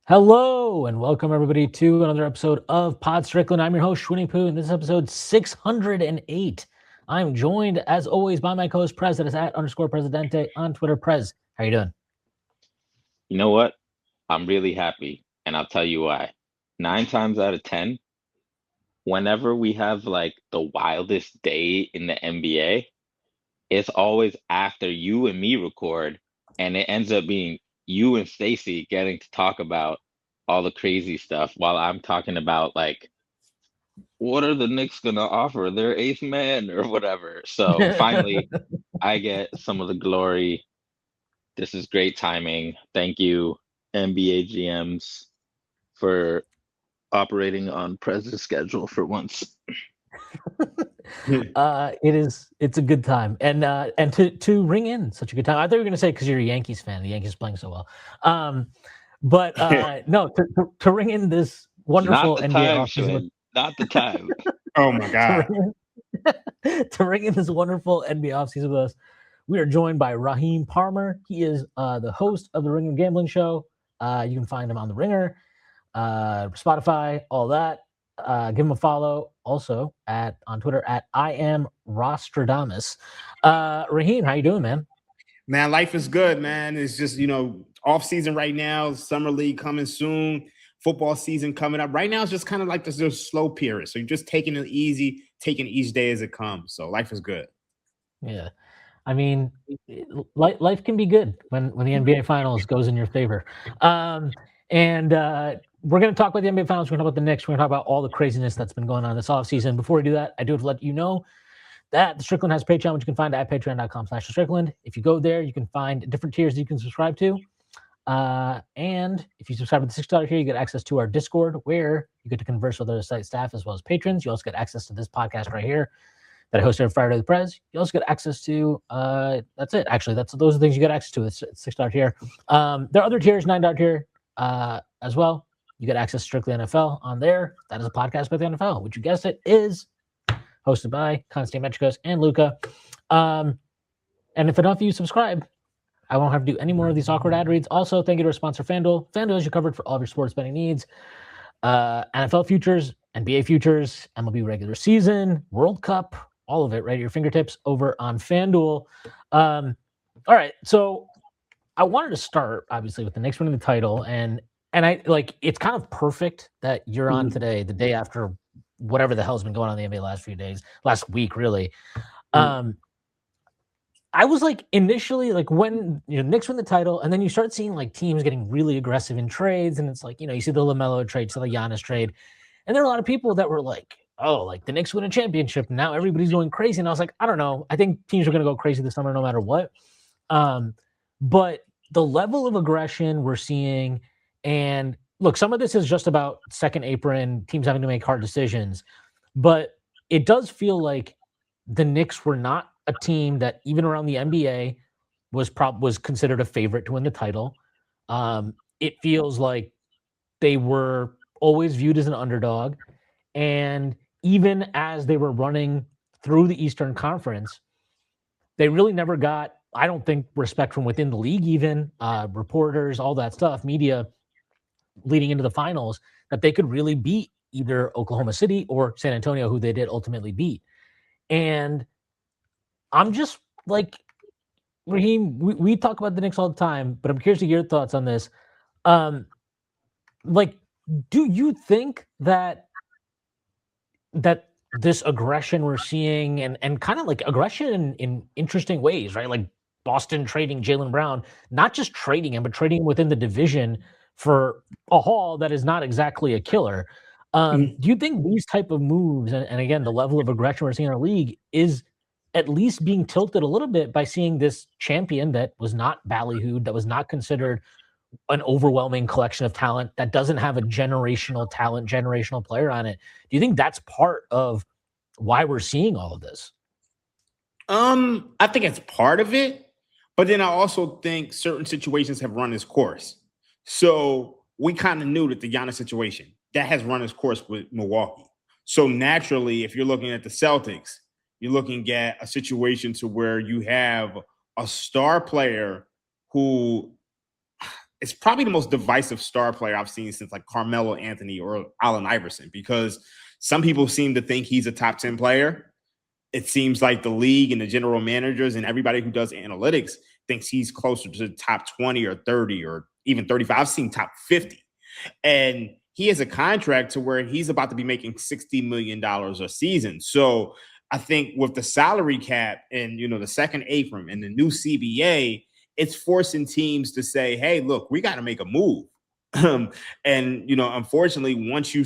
Hello and welcome everybody to another episode of Pod Strickland. I'm your host Shwin and Prez, and this is episode 608. I'm joined as always by my co-host Prez, that is @_Presidente on Twitter. Prez, how you doing? You know what? I'm really happy, and I'll tell you why. 9 times out of 10, whenever we have like the wildest day in the NBA, it's always after you and me record, and it ends up being you and Stacy getting to talk about all the crazy stuff while I'm talking about like what are the Knicks gonna offer their eighth man or whatever. So finally, I get some of the glory. This is great timing. Thank you, NBA GMs, for operating on Prez's schedule for once. It's a good time, and to ring in such a good time. I thought you were gonna say because you're a Yankees fan. The Yankees playing so well, but no, to ring in this Not wonderful the NBA time, offseason. Shwin. Not the time. Oh my God. To ring in this wonderful NBA offseason with us, we are joined by Raheem Palmer. He is the host of the Ring of Gambling Show. You can find him on the Ringer, Spotify, all that. Give him a follow also on Twitter at I am Rostradamus. Raheem, how you doing, man? Man, life is good, man. It's just, off season right now, summer league coming soon, football season coming up. Right now, it's just kind of like this slow period. So you're just taking it easy, taking each day as it comes. So life is good. Yeah. I mean, life can be good when the NBA Finals goes in your favor. And we're going to talk about the NBA Finals. We're going to talk about the Knicks. We're going to talk about all the craziness that's been going on this offseason. Before we do that, I do have to let you know that the Strickland has Patreon, which you can find at patreon.com/Strickland. If you go there, you can find different tiers that you can subscribe to. And if you subscribe to the $6 tier, you get access to our Discord, where you get to converse with other site staff as well as patrons. You also get access to this podcast right here that I hosted on Friday with Prez. You also get access to, that's it. Actually, those are the things you get access to. It's $6 tier. There are other tiers, $9 tier as well. You get access to Strictly NFL on there. That is a podcast about the NFL, which you guessed it is hosted by Constantine Metricos and Luca. And if enough of you subscribe, I won't have to do any more of these awkward ad reads. Also, thank you to our sponsor, FanDuel. FanDuel is you covered for all of your sports betting needs. NFL futures, NBA futures, MLB regular season, World Cup, all of it right at your fingertips over on FanDuel. All right, so I wanted to start obviously with the Knicks winning the title, and I like it's kind of perfect that you're on today, the day after whatever the hell's been going on in the NBA last week, really. I was like initially like when Knicks win the title, and then you start seeing like teams getting really aggressive in trades, and it's like you see the LaMelo trade, to the Giannis trade, and there are a lot of people that were like, oh, like the Knicks win a championship, and now everybody's going crazy, and I was like, I don't know, I think teams are going to go crazy this summer no matter what. But the level of aggression we're seeing, and look, some of this is just about second apron, teams having to make hard decisions, but it does feel like the Knicks were not a team that even around the NBA was considered a favorite to win the title. It feels like they were always viewed as an underdog, and even as they were running through the Eastern Conference, they really never got, I don't think, respect from within the league, even reporters, all that stuff, media, leading into the finals, that they could really beat either Oklahoma City or San Antonio, who they did ultimately beat. And I'm just like, Raheem, we talk about the Knicks all the time, but I'm curious to hear your thoughts on this. Like, do you think that this aggression we're seeing, and kind of like aggression in interesting ways, right? Like Boston trading Jaylen Brown, not just trading him, but trading him within the division for a haul that is not exactly a killer. Do you think these type of moves, and again, the level of aggression we're seeing in our league is at least being tilted a little bit by seeing this champion that was not ballyhooed, that was not considered an overwhelming collection of talent, that doesn't have a generational talent, generational player on it? Do you think that's part of why we're seeing all of this? I think it's part of it, but then I also think certain situations have run its course. So we kind of knew that the Giannis situation that has run its course with Milwaukee. So naturally, if you're looking at the Celtics, you're looking at a situation to where you have a star player who it's probably the most divisive star player I've seen since like Carmelo Anthony or Allen Iverson, because some people seem to think he's a top 10 player. It seems like the league and the general managers and everybody who does analytics thinks he's closer to the top 20 or 30 or even 35. I've seen top 50. And he has a contract to where he's about to be making $60 million a season. So I think with the salary cap and, you know, the second AFRM and the new CBA, it's forcing teams to say, hey, look, we got to make a move. And, you know, unfortunately, once you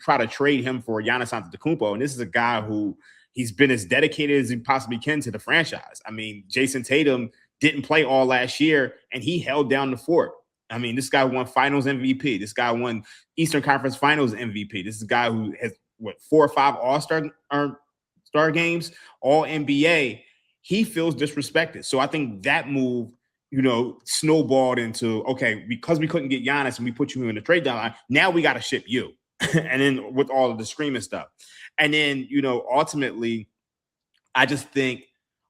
try to trade him for Giannis Antetokounmpo, and this is a guy who he's been as dedicated as he possibly can to the franchise. I mean, Jason Tatum didn't play all last year, and he held down the fort. I mean, this guy won Finals MVP. This guy won Eastern Conference Finals MVP. This is a guy who has, 4 or 5 All-Star games, all NBA. He feels disrespected. So I think that move, you know, snowballed into, okay, because we couldn't get Giannis and we put you in the trade deadline, now we got to ship you. And then with all of the screaming stuff. And then, you know, ultimately, I just think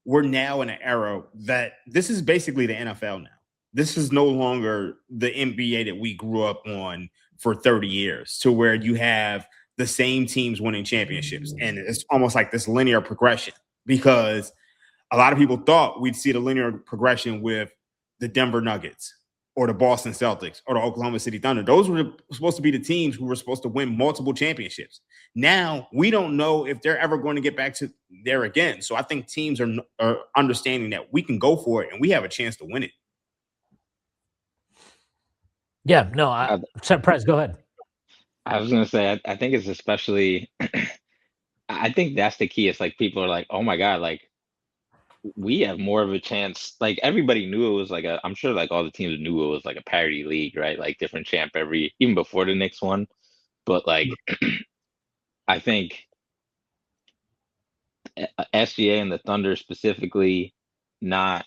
we're now in an era that this is basically the NFL now. This is no longer the NBA that we grew up on for 30 years, to where you have the same teams winning championships. And it's almost like this linear progression, because a lot of people thought we'd see the linear progression with the Denver Nuggets or the Boston Celtics or the Oklahoma City Thunder. Those were supposed to be the teams who were supposed to win multiple championships. Now, we don't know if they're ever going to get back to there again. So I think teams are understanding that we can go for it and we have a chance to win it. Yeah, no, Prez, go ahead. I was going to say, I think it's especially, I think that's the key. It's like people are like, oh my God, like we have more of a chance. Like everybody knew it was like I'm sure like all the teams knew it was like a parity league, right? Like different champ even before the Knicks won. But like, I think SGA and the Thunder specifically not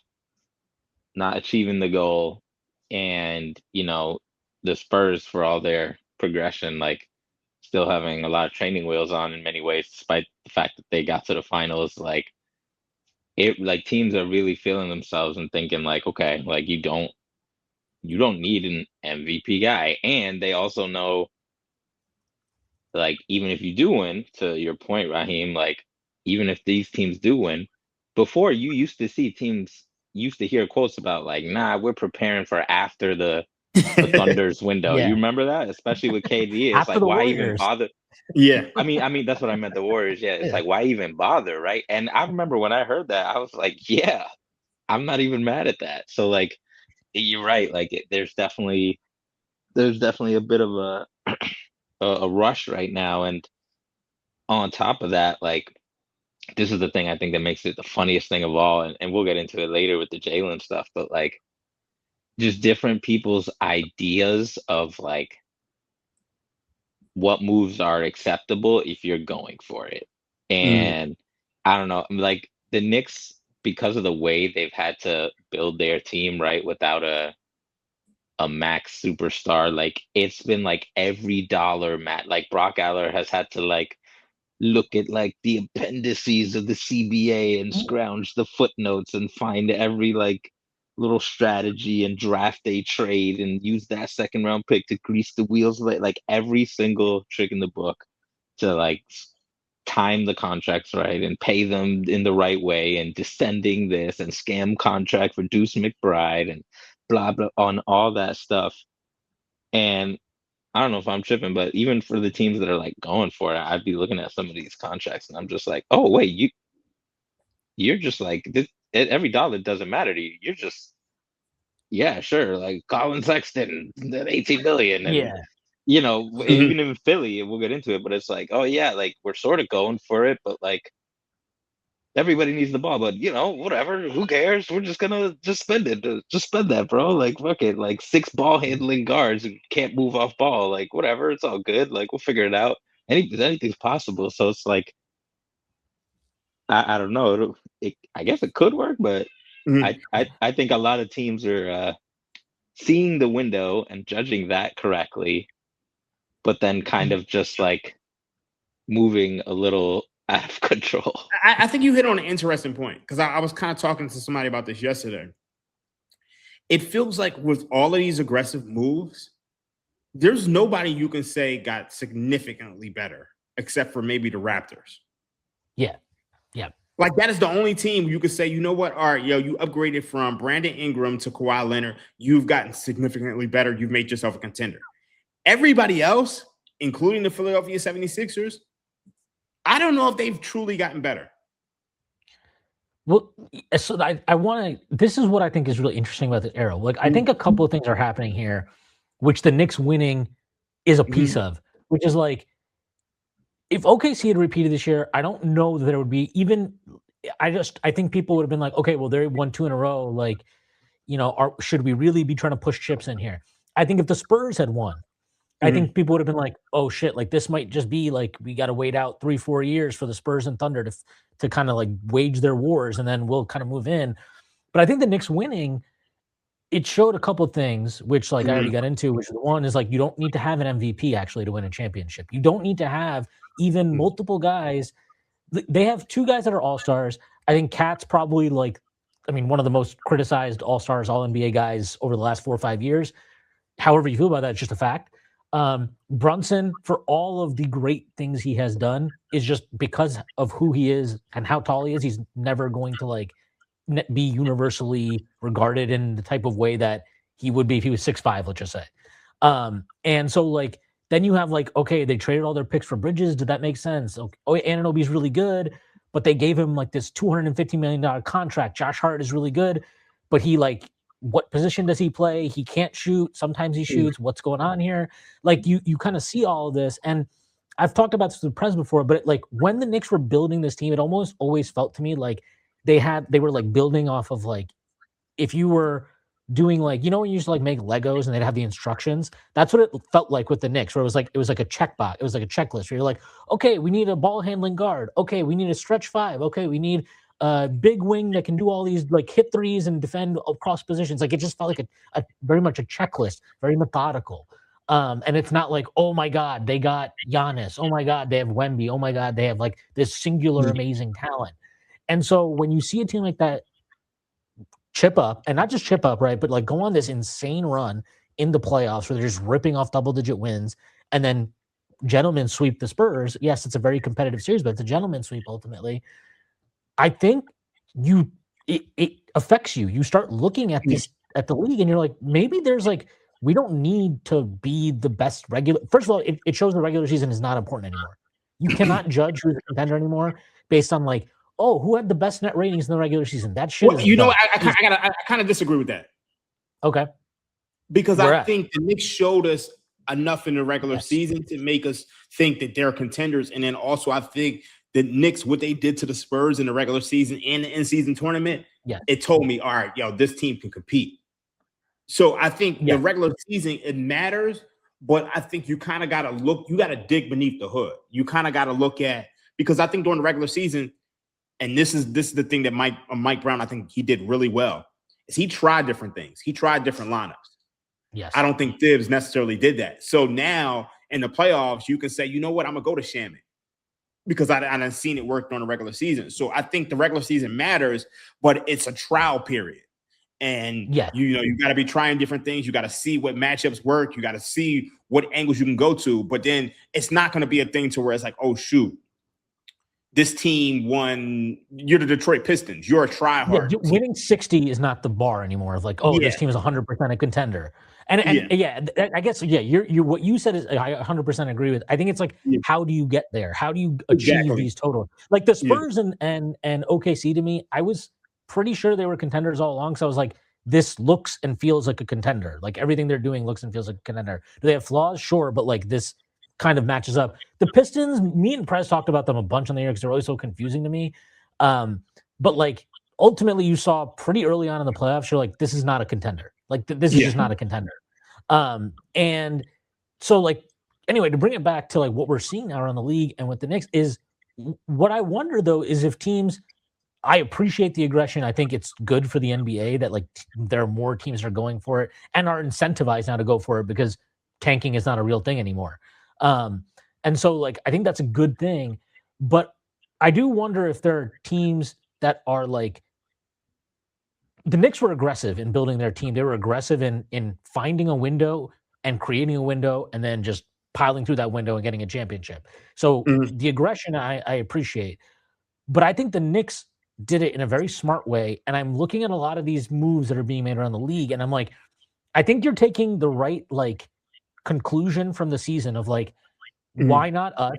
achieving the goal, and, you know, the Spurs for all their progression, like still having a lot of training wheels on in many ways, despite the fact that they got to the finals. Like teams are really feeling themselves and thinking like, okay, like you don't need an MVP guy. And they also know, like, even if you do win, to your point, Raheem, like even if these teams do win, before you used to see teams used to hear quotes about like, nah, we're preparing for after the Thunder's window. Yeah. You remember that? Especially with KD. It's After like, the why Warriors. even bother? Yeah. I mean, that's what I meant, the Warriors. Yeah. It's like, why even bother, right? And I remember when I heard that, I was like, yeah, I'm not even mad at that. So like, you're right. Like there's definitely a bit of a rush right now. And on top of that, like, this is the thing I think that makes it the funniest thing of all, and we'll get into it later with the Jaylen stuff, but like just different people's ideas of like what moves are acceptable if you're going for it. And I don't know, like the Knicks, because of the way they've had to build their team, right, without a max superstar, like it's been like every dollar like Brock Aller has had to like look at like the appendices of the CBA and scrounge the footnotes and find every like little strategy and draft a trade and use that second round pick to grease the wheels, like every single trick in the book to like time the contracts right and pay them in the right way, and descending this and scam contract for Deuce McBride and blah blah on all that stuff. And I don't know if I'm tripping, but even for the teams that are like going for it, I'd be looking at some of these contracts and I'm just like, oh wait, you're just like this, every dollar doesn't matter to you. You're just, yeah, sure, like Colin Sexton, that 18 million, and you know, even in Philly, we'll get into it, but it's like, oh yeah, like we're sort of going for it, but like everybody needs the ball, but you know, whatever, who cares? We're just gonna just spend it. Just spend that, bro. Like fuck it. Like 6 ball handling guards who can't move off ball. Like whatever, it's all good. Like we'll figure it out. Anything's possible. So it's like I don't know. I guess it could work, but I think a lot of teams are seeing the window and judging that correctly, but then kind of just like moving a little out of control. I think you hit on an interesting point, because I was kind of talking to somebody about this yesterday. it feels like with all of these aggressive moves, there's nobody you can say got significantly better except for maybe the Raptors. Yeah. Yeah. Like that is the only team you could say, you know what? All right, yo, you upgraded from Brandon Ingram to Kawhi Leonard. You've gotten significantly better. You've made yourself a contender. Everybody else, including the Philadelphia 76ers, I don't know if they've truly gotten better. Well, so I want to. This is what I think is really interesting about this era. Like, I think a couple of things are happening here, which the Knicks winning is a piece of. Which is like, if OKC had repeated this year, I don't know that there would be even. I think people would have been like, okay, well, they won 2 in a row. Like, should we really be trying to push chips in here? I think if the Spurs had won, I think people would have been like, oh shit, like this might just be like we got to wait out 3-4 years for the Spurs and Thunder to kind of like wage their wars, and then we'll kind of move in. But I think the Knicks winning, it showed a couple of things, which like I already got into, which the one is like you don't need to have an MVP actually to win a championship. You don't need to have even multiple guys. They have 2 guys that are all-stars. I think Cat's probably like, I mean, one of the most criticized all-stars, all-NBA guys over the last 4 or 5 years. However you feel about that, it's just a fact. Brunson, for all of the great things he has done, is just because of who he is and how tall he is, he's never going to like be universally regarded in the type of way that he would be if he was 6'5", let's just say. And so like then you have like, okay, they traded all their picks for Bridges. Did that make sense? Okay. Oh, Anunoby's really good, but they gave him like this $250 million contract. Josh Hart is really good, but he like, what position does he play? He can't shoot. Sometimes he shoots. What's going on here? Like you kind of see all of this. And I've talked about this with Prez before, but like when the Knicks were building this team, it almost always felt to me like they were like building off of like, if you were doing like, when you used to like make Legos and they'd have the instructions, that's what it felt like with the Knicks, where it was like a checkbox. It was like a checklist where you're like, okay, we need a ball handling guard. Okay, we need a stretch 5. Okay, we need a big wing that can do all these like hit threes and defend across positions. Like it just felt like a very much a checklist, very methodical. And it's not like, oh my God, they got Giannis. Oh my God, they have Wemby. Oh my God, they have like this singular amazing talent. And so when you see a team like that chip up, and not just chip up, right, but like go on this insane run in the playoffs where they're just ripping off double-digit wins and then gentlemen sweep the Spurs. Yes, it's a very competitive series, but it's a gentleman sweep ultimately. I think it affects you. You start looking at this at the league and you're like, maybe there's like, we don't need to be the best regular. First of all, it shows the regular season is not important anymore. You cannot judge who's a contender anymore based on like, oh, who had the best net ratings in the regular season? That shit. Well, I kind of disagree with that. Okay. Because I think the Knicks showed us enough in the regular season to make us think that they're contenders. And then also I think the Knicks, what they did to the Spurs in the regular season and the in-season tournament, it told me, all right, yo, this team can compete. So I think the regular season, it matters, but I think you kind of got to look, you got to dig beneath the hood. You kind of got to look at, because I think during the regular season, and this is the thing that Mike Brown, I think he did really well, is he tried different things. He tried different lineups. Yes. I don't think Thibs necessarily did that. So now in the playoffs, you can say, you know what, I'm going to go to Shaman because I've seen it work during the regular season. So I think the regular season matters, but it's a trial period. And you got to be trying different things. You got to see what matchups work. You got to see what angles you can go to. But then it's not going to be a thing to where it's like, oh, shoot, this team won. You're the Detroit Pistons. You're a try-hard. Yeah, winning 60 is not the bar anymore of like, oh, this team is 100% a contender. And I guess, you're what you said is I 100% agree with. I think it's like, how do you get there? How do you achieve these totals? Like the Spurs and OKC to me, I was pretty sure they were contenders all along. So I was like, this looks and feels like a contender. Like everything they're doing looks and feels like a contender. Do they have flaws? Sure. But like this kind of matches up. The Pistons, me and Prez talked about them a bunch on the air because they're always so confusing to me. But like ultimately you saw pretty early on in the playoffs, you're like, this is not a contender. Like this is just not a contender. And so like, anyway, to bring it back to like what we're seeing now around the league and with the Knicks is what I wonder though, is if teams, I appreciate the aggression. I think it's good for the NBA that like there are more teams that are going for it and are incentivized now to go for it because tanking is not a real thing anymore. And so like, I think that's a good thing, but I do wonder if there are teams that are like the Knicks were aggressive in building their team. They were aggressive in finding a window and creating a window and then just piling through that window and getting a championship. So Mhm. the aggression I appreciate. But I think the Knicks did it in a very smart way. And I'm looking at a lot of these moves that are being made around the league, and I'm like, I think you're taking the right like conclusion from the season of like, Mhm. why not us?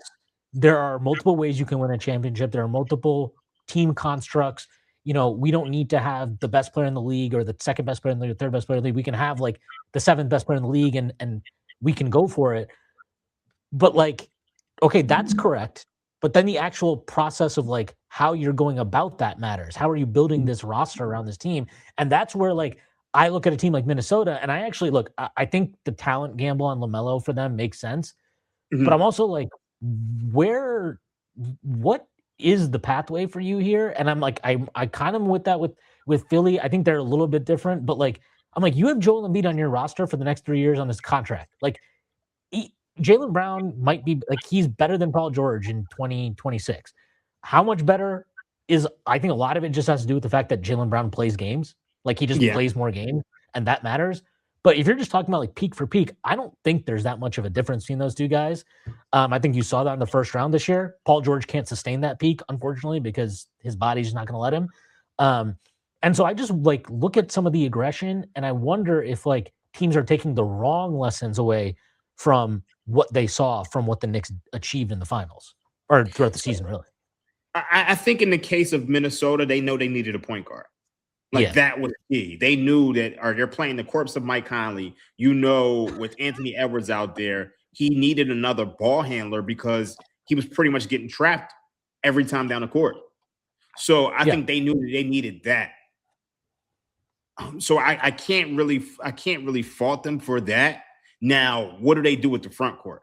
There are multiple ways you can win a championship. There are multiple team constructs. We don't need to have the best player in the league or the second best player in the league, or third best player in the league. We can have like the seventh best player in the league, and we can go for it. But like, okay, that's correct. But then the actual process of like how you're going about that matters. How are you building this roster around this team? And that's where like I look at a team like Minnesota, and I actually look. I think the talent gamble on LaMelo for them makes sense. But I'm Mhm. also like, where, what is the pathway for you here? And I'm like, I kind of am with that with Philly. I think they're a little bit different, but like, I'm like, you have Joel Embiid on your roster for the next 3 years on this contract. Like, Jaylen Brown might be like he's better than Paul George in 2026. How much better is I think a lot of it just has to do with the fact that Jaylen Brown plays games. Like he just Yeah. plays more games, and that matters. But if you're just talking about like peak for peak, I don't think there's that much of a difference between those two guys. I think you saw that in the first round this year. Paul George can't sustain that peak, unfortunately, because his body's not going to let him. Um, and so I just like look at some of the aggression, and I wonder if like teams are taking the wrong lessons away from what they saw from what the Knicks achieved in the finals or throughout the season, really. I think in the case of Minnesota, they know they needed a point guard. Like Yeah. that was key. They knew that, or they're playing the corpse of Mike Conley. With Anthony Edwards out there, he needed another ball handler because he was pretty much getting trapped every time down the court. So I Yeah. think they knew that they needed that. So I can't really fault them for that. Now, what do they do with the front court?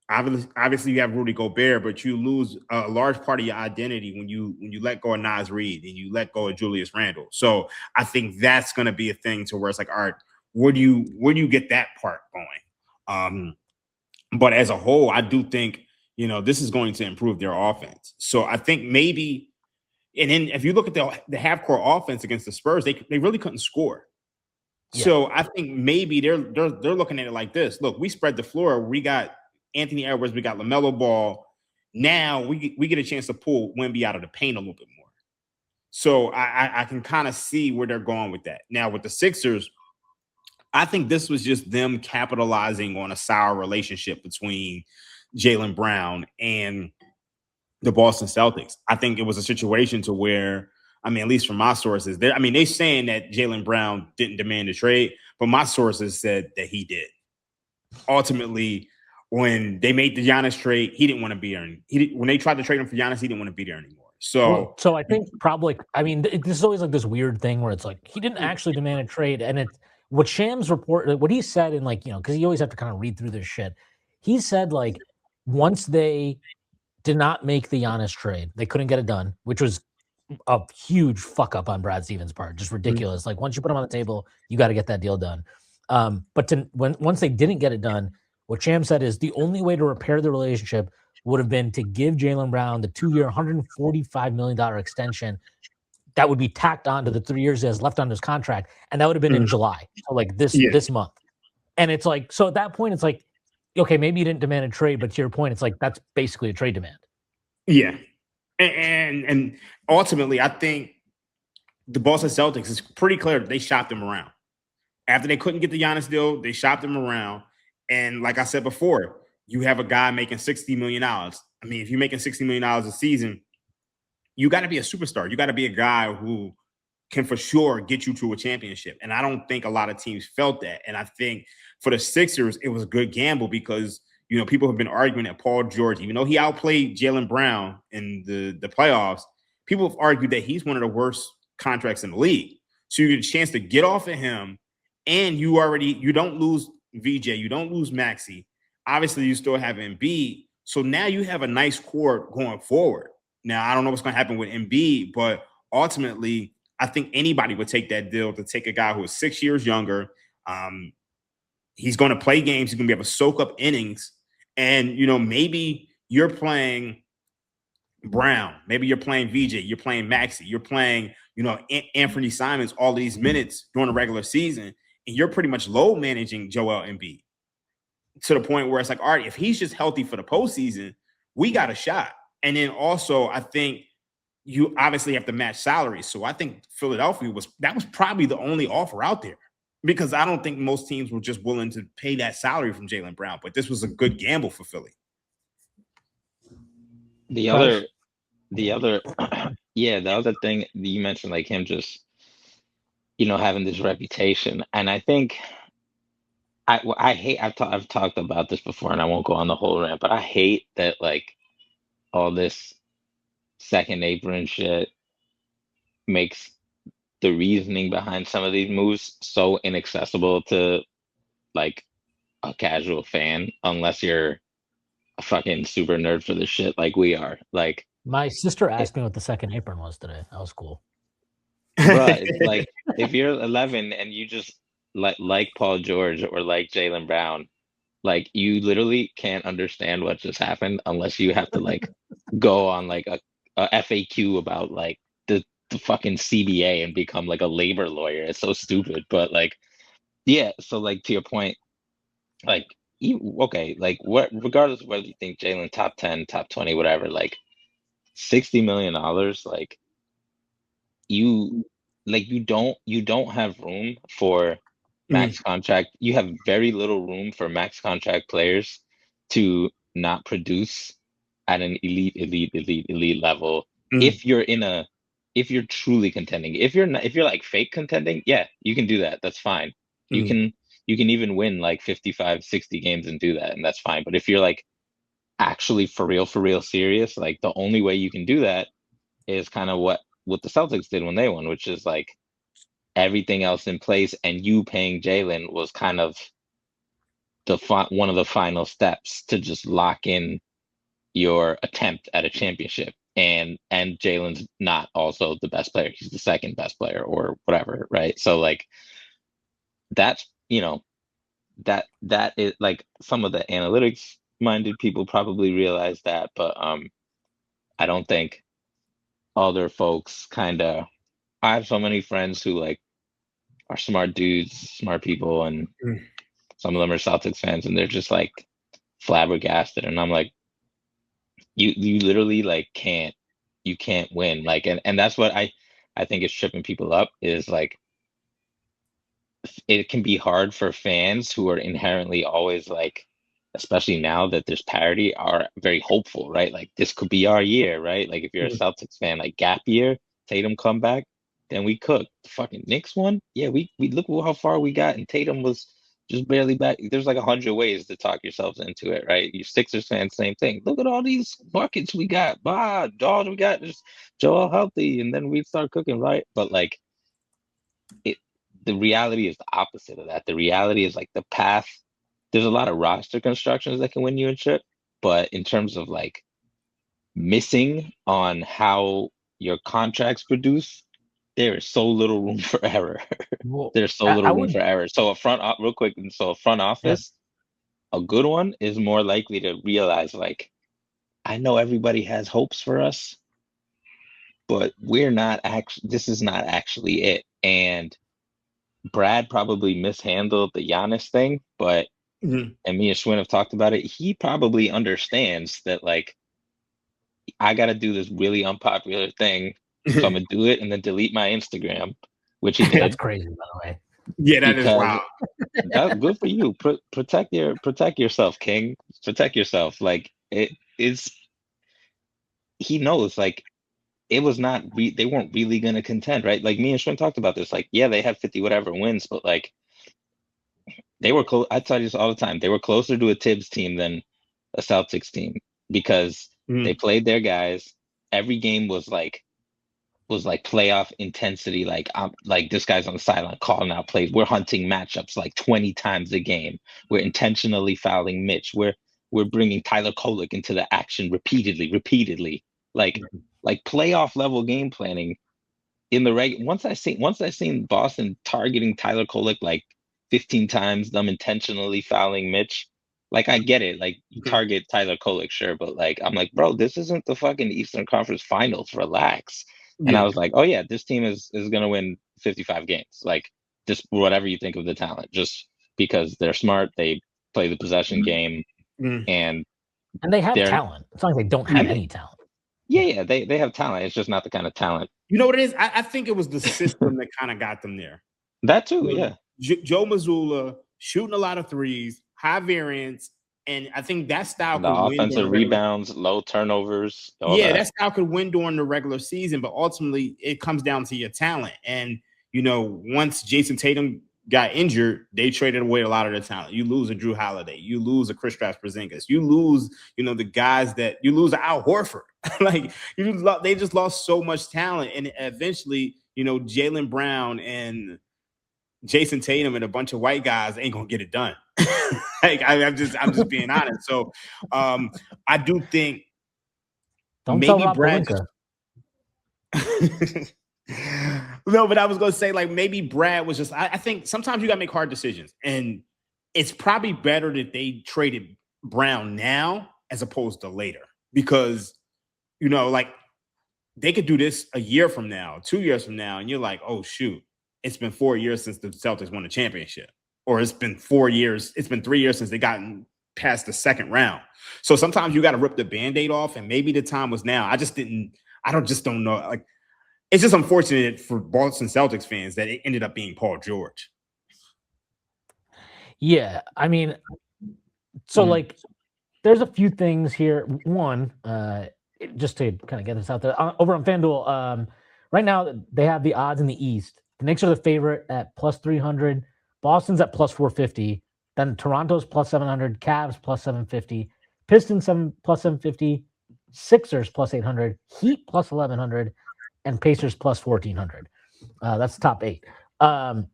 Obviously, you have Rudy Gobert, but you lose a large part of your identity when you let go of Nas Reed and you let go of Julius Randle. So I think that's going to be a thing to where it's like, all right, where do you get that part going? But as a whole, I do think this is going to improve their offense. So I think maybe. And then if you look at the half court offense against the Spurs, they really couldn't score. Yeah. So I think maybe they're looking at it like this. Look, we spread the floor. We got Anthony Edwards, we got LaMelo Ball. Now we get a chance to pull Wemby out of the paint a little bit more. So I can kind of see where they're going with that. Now with the Sixers, I think this was just them capitalizing on a sour relationship between Jaylen Brown and the Boston Celtics. I think it was a situation to where, at least from my sources, they're saying that Jaylen Brown didn't demand a trade, but my sources said that he did. Ultimately, when they made the Giannis trade, he didn't want to be there. When they tried to trade him for Giannis, he didn't want to be there anymore. Well, So, so I think probably, this is always like this weird thing where it's like he didn't actually demand a trade. And it's what Shams report, what he said, in like, because you always have to kind of read through this shit. He said, like, once they did not make the Giannis trade, they couldn't get it done, which was a huge fuck up on Brad Stevens' part. Just ridiculous. Like once you put him on the table, you got to get that deal done. But once they didn't get it done, what Sham said is the only way to repair the relationship would have been to give Jaylen Brown the 2-year, $145 million extension that would be tacked on to the 3 years he has left on his contract, and that would have been in July, so like yeah, this month. And it's like, so at that point, it's like, okay, maybe you didn't demand a trade, but to your point, it's like that's basically a trade demand. yeah. And ultimately, I think the Boston Celtics is pretty clear that they shopped him around. After they couldn't get the Giannis deal, they shopped him around. And like I said before, you have a guy making $60 million. If you're making $60 million a season, you got to be a superstar. You got to be a guy who can for sure get you to a championship. And I don't think a lot of teams felt that. And I think for the Sixers, it was a good gamble because, people have been arguing that Paul George, even though he outplayed Jaylen Brown in the playoffs, people have argued that he's one of the worst contracts in the league. So you get a chance to get off of him, and you don't lose VJ, you don't lose Maxey. Obviously, you still have Embiid. So now you have a nice core going forward. Now, I don't know what's going to happen with Embiid, but ultimately, I think anybody would take that deal to take a guy who is 6 years younger. He's going to play games. He's going to be able to soak up innings. And, maybe you're playing Brown. Maybe you're playing VJ. You're playing Maxey. You're playing Anthony Simons all these minutes during the regular season, and you're pretty much low managing Joel Embiid to the point where it's like, all right, if he's just healthy for the postseason, we got a shot. And then also, I think you obviously have to match salaries. So I think Philadelphia was probably the only offer out there, because I don't think most teams were just willing to pay that salary from Jaylen Brown. But this was a good gamble for Philly. The other thing you mentioned, like him just, having this reputation. And I think I hate, I've talked about this before, and I won't go on the whole rant, but I hate that, like, all this second apron shit makes the reasoning behind some of these moves so inaccessible to, like, a casual fan, unless you're a fucking super nerd for this shit like we are. Like, my sister asked me what the second apron was today. That was cool. Bruh, it's like, if you're 11 and you just like Paul George or like Jaylen Brown, like, you literally can't understand what just happened unless you have to, like, go on, like, a FAQ about, like, the fucking CBA and become, like, a labor lawyer. It's so stupid. But, like, yeah, so, like, to your point, like, okay, like, regardless of whether you think Jaylen top 10, top 20, whatever, like, $60 million, like, you don't have room for max contract. You have very little room for max contract players to not produce at an elite level. If you're truly contending. If you're like fake contending, yeah, you can do that. That's fine. You can even win like 55, 60 games and do that, and that's fine. But if you're like actually for real serious, like, the only way you can do that is kind of what the Celtics did when they won, which is like everything else in place, and you paying Jaylen was kind of one of the final steps to just lock in your attempt at a championship. And Jaylen's not also the best player; he's the second best player or whatever, right? So, like, that's that is, like, some of the analytics minded people probably realize that, but I don't think other folks kind of. I have so many friends who, like, are smart dudes, smart people, and some of them are Celtics fans, and they're just, like, flabbergasted. And I'm like, you literally, like, can't win. Like, and that's what I think is tripping people up, is like, it can be hard for fans who are inherently always, like, especially now that there's parity, are very hopeful, right? Like, this could be our year, right? Like, if you're a Celtics fan, like, gap year, Tatum comeback, then we cook. The fucking Knicks one, yeah, we look how far we got, and Tatum was just barely back. There's like 100 ways to talk yourselves into it, right? You Sixers fans, same thing. Look at all these buckets we got. Dogs we got. Just Joel healthy, and then we start cooking, right? But, like, the reality is the opposite of that. The reality is, like, the path. There's a lot of roster constructions that can win you a chip, but in terms of, like, missing on how your contracts produce, there is so little room for error. There's so little room for error. So a front office, a good one, is more likely to realize, like, I know everybody has hopes for us, but this is not actually it. And Brad probably mishandled the Giannis thing, but and me and Shwin have talked about it. He probably understands that, like, I got to do this really unpopular thing, so I'm gonna do it and then delete my Instagram, which he did. That's crazy, by the way. Yeah, that is wild. That's good for you. Protect yourself, King. Protect yourself. Like, he knows, like, it was not. They weren't really gonna contend, right? Like, me and Shwin talked about this. Like, yeah, they had 50 whatever wins, but, like, they were close. I tell you this all the time. They were closer to a Tibbs team than a Celtics team, because they played their guys. Every game was like playoff intensity. Like, this guy's on the sideline calling out plays. We're hunting matchups like 20 times a game. We're intentionally fouling Mitch. We're bringing Tyler Kolek into the action repeatedly. Like playoff level game planning in the once I seen Boston targeting Tyler Kolek like 15 times, them intentionally fouling Mitch. Like, I get it. Like, you target Tyler Kolek, sure, but, like, I'm like, bro, this isn't the fucking Eastern Conference Finals. Relax. And I was like, oh yeah, this team is gonna win 55 games. Like, just whatever you think of the talent, just because they're smart, they play the possession game, and they have they're talent. It's not like they don't have any talent. Yeah, they have talent. It's just not the kind of talent. You know what it is? I think it was the system that kind of got them there. That too, yeah. Joe Mazzulla shooting a lot of threes, high variance, and I think that style The offensive rebounds, low turnovers. That style could win during the regular season, but ultimately it comes down to your talent. And once Jason Tatum got injured, they traded away a lot of their talent. You lose a Drew Holiday, you lose a Kristaps Porzingis, you lose, the guys that you lose Al Horford. Like they just lost so much talent, and eventually, Jaylen Brown and Jason Tatum and a bunch of white guys ain't gonna get it done. Like I'm just being honest. So, I do think maybe Brad. No, but I was gonna say maybe Brad was just. I think sometimes you gotta make hard decisions, and it's probably better that they traded Brown now as opposed to later, because they could do this a year from now, 2 years from now, and you're like, oh shoot, it's been 4 years since the Celtics won a championship, or it's been 4 years, it's been 3 years since they gotten past the second round. So sometimes you got to rip the Band-Aid off, and maybe the time was now. I just don't know. Like, it's just unfortunate for Boston Celtics fans that it ended up being Paul George. Yeah, I mean, so there's a few things here. One, just to kind of get this out there, over on FanDuel, right now they have the odds in the East. The Knicks are the favorite at plus 300. Boston's at plus 450. Then Toronto's plus 700. Cavs plus 750. Pistons plus 750. Sixers plus 800. Heat plus 1100. And Pacers plus 1400. That's the top 8. Or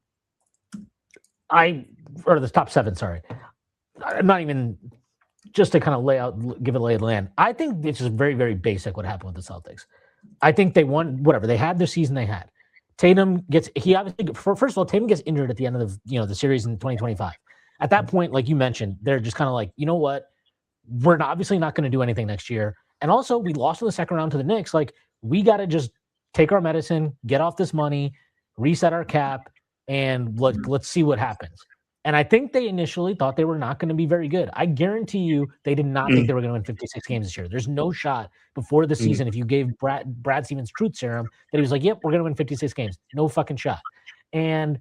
the top 7, sorry. I'm not even, just to kind of give it a lay of the land. I think it's just very, very basic what happened with the Celtics. I think they won, whatever. They had the season they had. Tatum first of all, Tatum gets injured at the end of the series in 2025. At that point, like you mentioned, they're just kind of like, you know what? We're obviously not going to do anything next year. And also, we lost in the second round to the Knicks. Like, we got to just take our medicine, get off this money, reset our cap, and let's see what happens. And I think they initially thought they were not going to be very good. I guarantee you they did not think they were going to win 56 games this year. There's no shot before the season, if you gave Brad Stevens truth serum, that he was like, yep, we're going to win 56 games. No fucking shot. And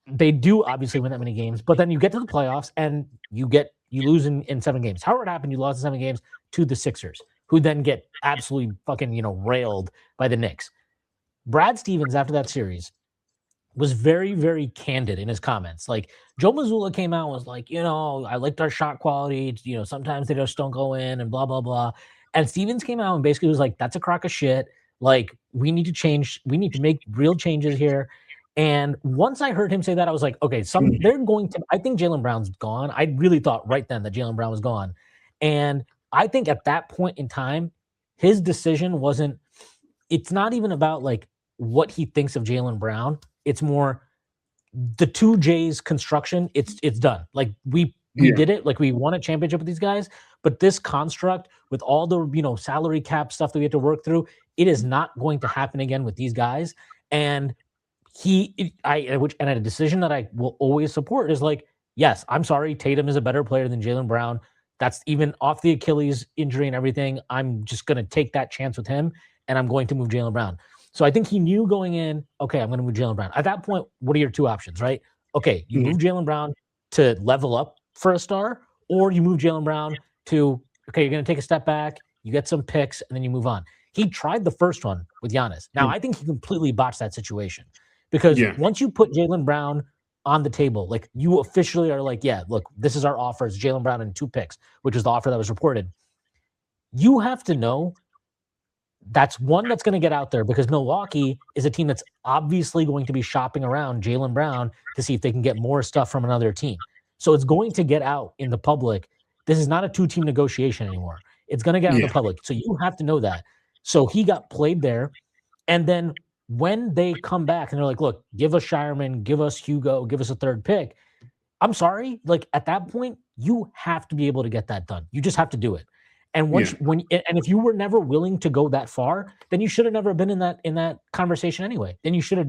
they do obviously win that many games, but then you get to the playoffs and you lose in 7 games. However it happened, you lost in 7 games to the Sixers, who then get absolutely fucking, railed by the Knicks. Brad Stevens, after that series, was very, very candid in his comments. Like, Joe Mazzulla came out and was like, I liked our shot quality. Sometimes they just don't go in and blah, blah, blah. And Stevens came out and basically was like, that's a crock of shit. Like, we need to change. We need to make real changes here. And once I heard him say that, I was like, okay, they're going to, I think Jaylen Brown's gone. I really thought right then that Jaylen Brown was gone. And I think at that point in time, his decision it's not even about like what he thinks of Jaylen Brown. It's more the 2J's construction. It's done. Like we did it. Like, we won a championship with these guys, but this construct with all the, salary cap stuff that we had to work through, it is not going to happen again with these guys. And a decision that I will always support is like, yes, I'm sorry, Tatum is a better player than Jaylen Brown. That's even off the Achilles injury and everything. I'm just going to take that chance with him, and I'm going to move Jaylen Brown. So I think he knew going in, okay, I'm going to move Jaylen Brown. At that point, what are your 2 options, right? Okay, you move Jaylen Brown to level up for a star, or you move Jaylen Brown to, okay, you're going to take a step back, you get some picks, and then you move on. He tried the first one with Giannis. Now, I think he completely botched that situation, because once you put Jaylen Brown on the table, like, you officially are like, yeah, look, this is our offer. It's Jaylen Brown and 2 picks, which is the offer that was reported. You have to know that's one that's going to get out there, because Milwaukee is a team that's obviously going to be shopping around Jaylen Brown to see if they can get more stuff from another team. So it's going to get out in the public. This is not a 2-team negotiation anymore. It's going to get out in the public. So you have to know that. So he got played there. And then when they come back and they're like, look, give us Shireman, give us Hugo, give us a 3rd pick. I'm sorry. Like, at that point, you have to be able to get that done. You just have to do it. And if you were never willing to go that far, then you should have never been in that conversation anyway. Then you should have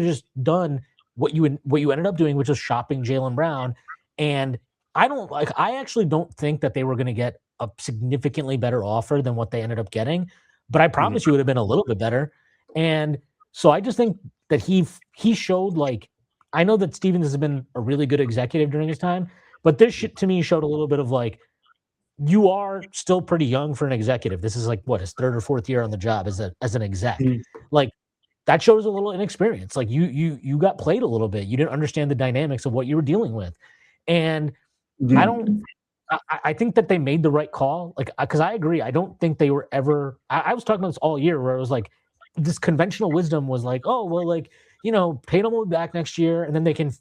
just done what you ended up doing, which was shopping Jaylen Brown. And I actually don't think that they were going to get a significantly better offer than what they ended up getting, but I promise you it would have been a little bit better. And so I just think that he showed, like, I know that Stevens has been a really good executive during his time, but this shit to me showed a little bit of, like, you are still pretty young for an executive. This is like what, his third or fourth year on the job as an exec. Like, that shows a little inexperience. Like, you got played a little bit. You didn't understand the dynamics of what you were dealing with. And I think that they made the right call. Like, because I agree. I don't think they were ever. I was talking about this all year, where it was like, this conventional wisdom was like, oh well, like, Tatum will be back next year, and then they can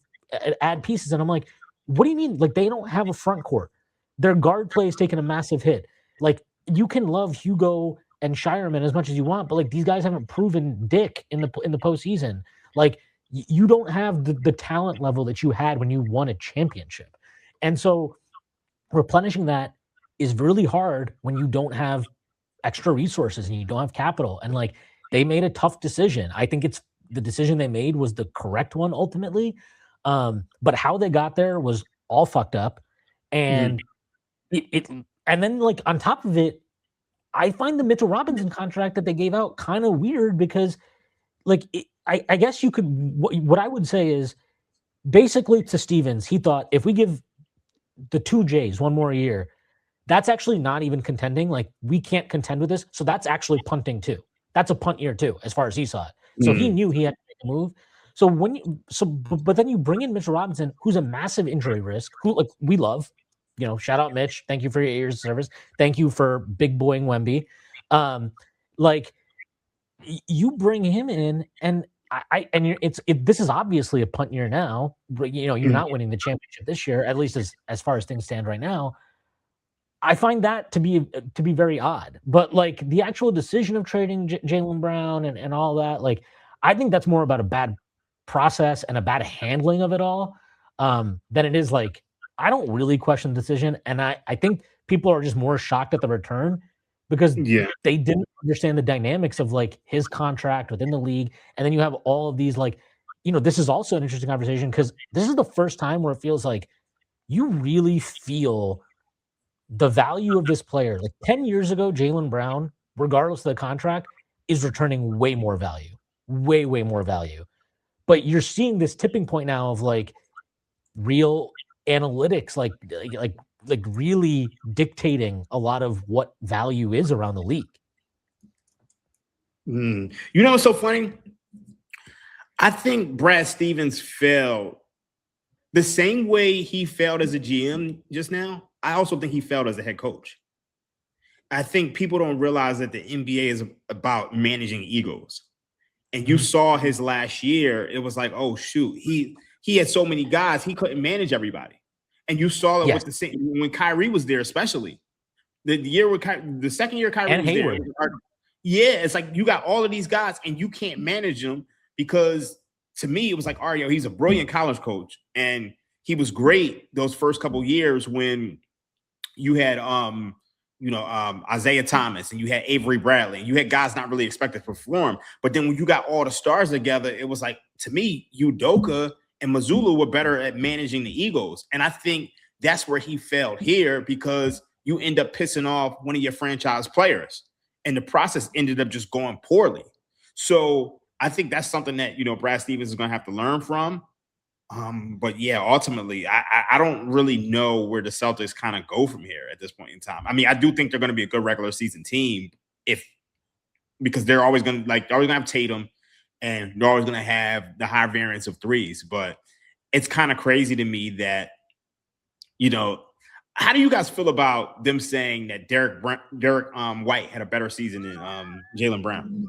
add pieces. And I'm like, what do you mean? Like, they don't have a front court. Their guard play is taking a massive hit. Like, you can love Hugo and Shireman as much as you want, but like, these guys haven't proven dick in the postseason. Like, you don't have the talent level that you had when you won a championship. And so replenishing that is really hard when you don't have extra resources and you don't have capital. And like, they made a tough decision. I think the decision they made was the correct one ultimately. But how they got there was all fucked up. And and then, like, on top of it, I find the Mitchell Robinson contract that they gave out kind of weird, because, like, I guess you could, what I would say is, basically, to Stevens, he thought, if we give the two J's one more year, that's actually not even contending. Like, we can't contend with this. So that's actually punting too. That's a punt year too, as far as he saw it. So he knew he had to make a move. So but then you bring in Mitchell Robinson, who's a massive injury risk, who, like, we love. Shout out Mitch. Thank you for your years of service. Thank you for big boying Wemby. Like, you bring him in, and this is obviously a punt year now. You're not winning the championship this year, at least as far as things stand right now. I find that to be very odd. But like, the actual decision of trading Jaylen Brown and all that, like, I think that's more about a bad process and a bad handling of it all, than it is like, I don't really question the decision. And I think people are just more shocked at the return, because they didn't understand the dynamics of, like, his contract within the league. And then you have all of these, like, this is also an interesting conversation, because this is the first time where it feels like you really feel the value of this player. Like, 10 years ago, Jaylen Brown, regardless of the contract, is returning way more value, way more value. But you're seeing this tipping point now of, like, real analytics, like really dictating a lot of what value is around the league. What's so funny? I think Brad Stevens failed the same way he failed as a GM just now. I also think he failed as a head coach. I think people don't realize that the NBA is about managing egos. And you saw his last year, it was like, oh shoot, he had so many guys, he couldn't manage everybody. And you saw it with the same when Kyrie was there, especially the year with the second year Kyrie was there. It's like, you got all of these guys and you can't manage them, because to me it was like, Ario, he's a brilliant college coach, and he was great those first couple years when you had Isaiah Thomas and you had Avery Bradley, and you had guys not really expected to perform. But then when you got all the stars together, it was like, to me, Udoka and Mazzulla were better at managing the egos. And I think that's where he failed here, because you end up pissing off one of your franchise players, and the process ended up just going poorly. So I think that's something that, Brad Stevens is going to have to learn from. But yeah, ultimately, I don't really know where the Celtics kind of go from here at this point in time. I mean, I do think they're going to be a good regular season team, because they're always going to have Tatum, and they're always going to have the high variance of threes. But it's kind of crazy to me that, how do you guys feel about them saying that Derek White had a better season than Jaylen Brown?